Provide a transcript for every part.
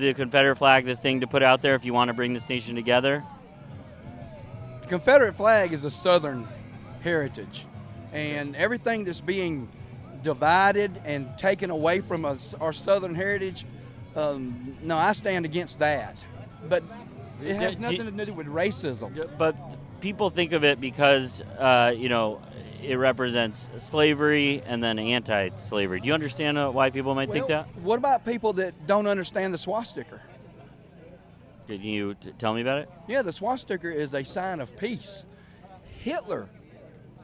the Confederate flag the thing to put out there if you want to bring this nation together? The Confederate flag is a Southern heritage, and everything that's being divided and taken away from us, our Southern heritage, no, I stand against that. But it has nothing to do with racism. But people think of it because, it represents slavery and then anti-slavery. Do you understand why people might think that? What about people that don't understand the swastika? Can you tell me about it? Yeah, the swastika is a sign of peace. Hitler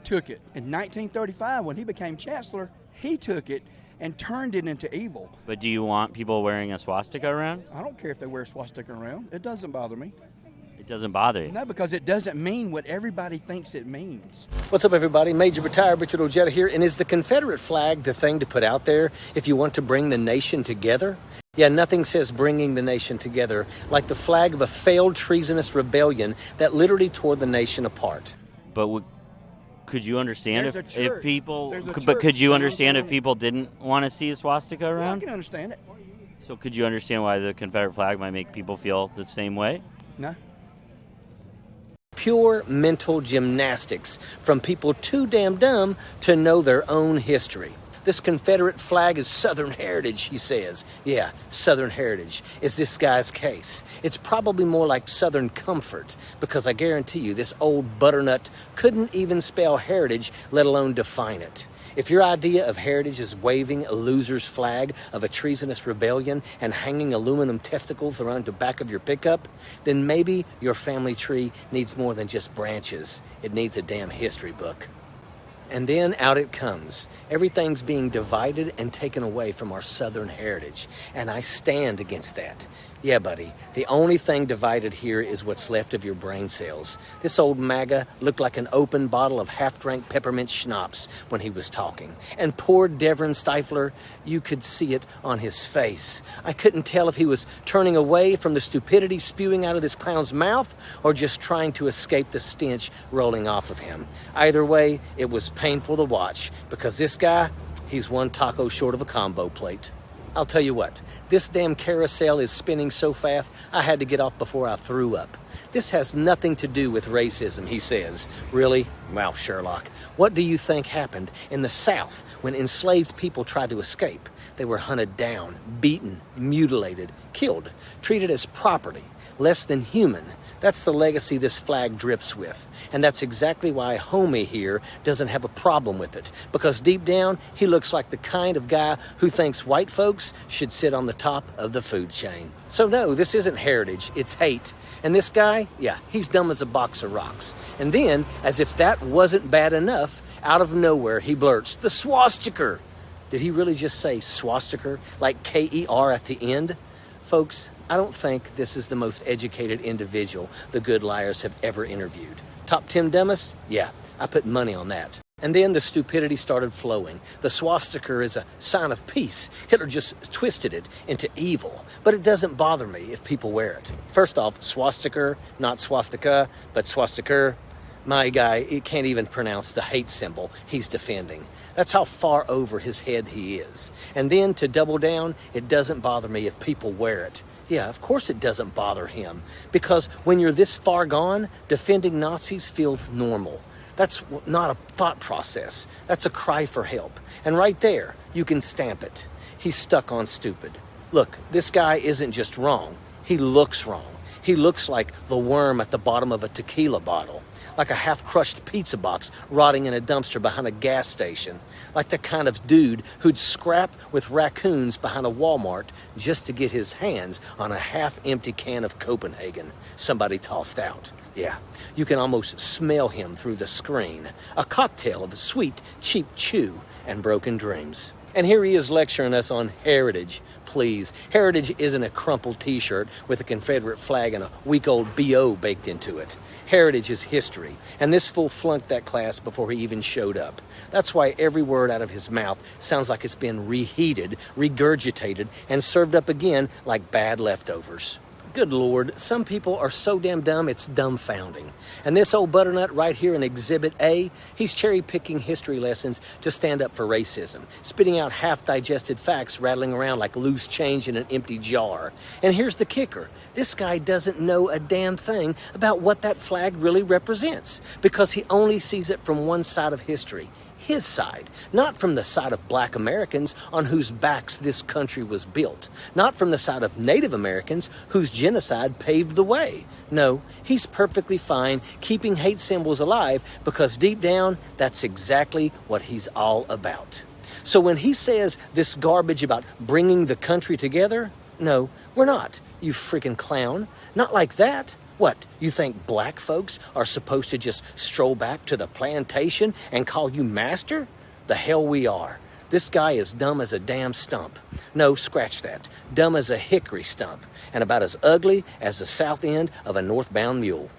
took it in 1935 when he became chancellor. He took it and turned it into evil. But do you want people wearing a swastika around? I don't care if they wear a swastika around. It doesn't bother me. It doesn't bother you? No, because it doesn't mean what everybody thinks it means. What's up, everybody? Major Retired Richard Ojeda here. And is the Confederate flag the thing to put out there if you want to bring the nation together? Yeah, nothing says bringing the nation together like the flag of a failed treasonous rebellion that literally tore the nation apart. But could you understand if people? But could you understand if people didn't want to see a swastika around? I can understand it. So could you understand why the Confederate flag might make people feel the same way? No. Pure mental gymnastics from people too damn dumb to know their own history. This Confederate flag is Southern heritage, he says. Yeah, Southern heritage is this guy's case. It's probably more like Southern comfort, because I guarantee you this old butternut couldn't even spell heritage, let alone define it. If your idea of heritage is waving a loser's flag of a treasonous rebellion and hanging aluminum testicles around the back of your pickup, then maybe your family tree needs more than just branches. It needs a damn history book. And then out it comes. Everything's being divided and taken away from our Southern heritage. And I stand against that. Yeah, buddy, the only thing divided here is what's left of your brain cells. This old MAGA looked like an open bottle of half-drank peppermint schnapps when he was talking. And poor Devon Stifler, you could see it on his face. I couldn't tell if he was turning away from the stupidity spewing out of this clown's mouth or just trying to escape the stench rolling off of him. Either way, it was painful to watch, because this guy, he's one taco short of a combo plate. I'll tell you what, this damn carousel is spinning so fast, I had to get off before I threw up. This has nothing to do with racism, he says. Really? Well, Sherlock, what do you think happened in the South when enslaved people tried to escape? They were hunted down, beaten, mutilated, killed, treated as property, less than human. That's the legacy this flag drips with. And that's exactly why homie here doesn't have a problem with it. Because deep down, he looks like the kind of guy who thinks white folks should sit on the top of the food chain. So no, this isn't heritage, it's hate. And this guy, yeah, he's dumb as a box of rocks. And then, as if that wasn't bad enough, out of nowhere he blurts, "The swastika." Did he really just say swastika, like K-E-R at the end? Folks, I don't think this is the most educated individual the Good Liars have ever interviewed. Top 10 dumbest? Yeah, I put money on that. And then the stupidity started flowing. The swastika is a sign of peace. Hitler just twisted it into evil. But it doesn't bother me if people wear it. First off, swastika, not swastika, but swastika. My guy, he can't even pronounce the hate symbol he's defending. That's how far over his head he is. And then to double down, it doesn't bother me if people wear it. Yeah, of course it doesn't bother him. Because when you're this far gone, defending Nazis feels normal. That's not a thought process. That's a cry for help. And right there, you can stamp it. He's stuck on stupid. Look, this guy isn't just wrong. He looks wrong. He looks like the worm at the bottom of a tequila bottle. Like a half-crushed pizza box rotting in a dumpster behind a gas station. Like the kind of dude who'd scrap with raccoons behind a Walmart just to get his hands on a half-empty can of Copenhagen somebody tossed out. Yeah, you can almost smell him through the screen. A cocktail of sweet, cheap chew and broken dreams. And here he is lecturing us on heritage. Please, heritage isn't a crumpled t-shirt with a Confederate flag and a week-old B.O. baked into it. Heritage is history, and this fool flunked that class before he even showed up. That's why every word out of his mouth sounds like it's been reheated, regurgitated, and served up again like bad leftovers. Good Lord, some people are so damn dumb it's dumbfounding. And this old butternut right here in Exhibit A, he's cherry-picking history lessons to stand up for racism, spitting out half-digested facts rattling around like loose change in an empty jar. And here's the kicker. This guy doesn't know a damn thing about what that flag really represents, because he only sees it from one side of history. His side, not from the side of black Americans on whose backs this country was built, not from the side of Native Americans whose genocide paved the way. No, he's perfectly fine keeping hate symbols alive because deep down, that's exactly what he's all about. So when he says this garbage about bringing the country together, no, we're not, you freaking clown. Not like that. What, you think black folks are supposed to just stroll back to the plantation and call you master? The hell we are. This guy is dumb as a damn stump. No, scratch that. Dumb as a hickory stump. And about as ugly as the south end of a northbound mule.